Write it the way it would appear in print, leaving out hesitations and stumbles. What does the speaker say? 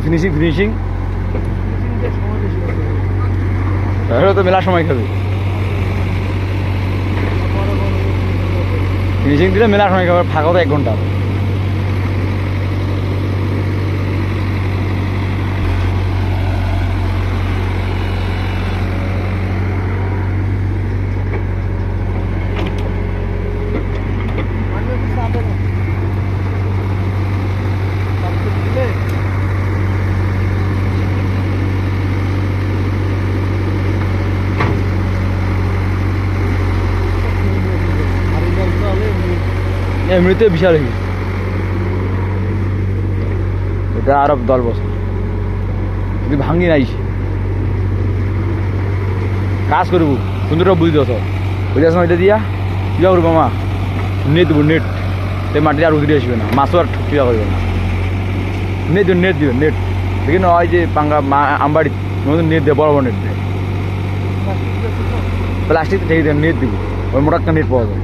Finishing তাহলে তো মেলা সময় খাবে। ফিনিশিং দিলে মেলা সময় খাবে, ফাঁকা তো 1 ঘন্টা। এমনিতে বিশাল হয়ে গেছে এটা, আরো 10 বছর যদি ভাঙি নাইস কাজ করবো সুন্দর বুঝতে সব বুঝে আসলাম। এটা দিয়া কিবা করবো মা নেট দেবো, নেট মাটি আর উঠে আসবে না, মাছও আর কিবা করবে না। নেট দিবে নেট দেখি না হয় যে পাঙ্গা আমবাড়ি নেট দেয়, বড় বড় নেট দেয়, প্লাস্টিক থেকে নেট দিব, ওই মোটা একটা নেট পাওয়া যায়।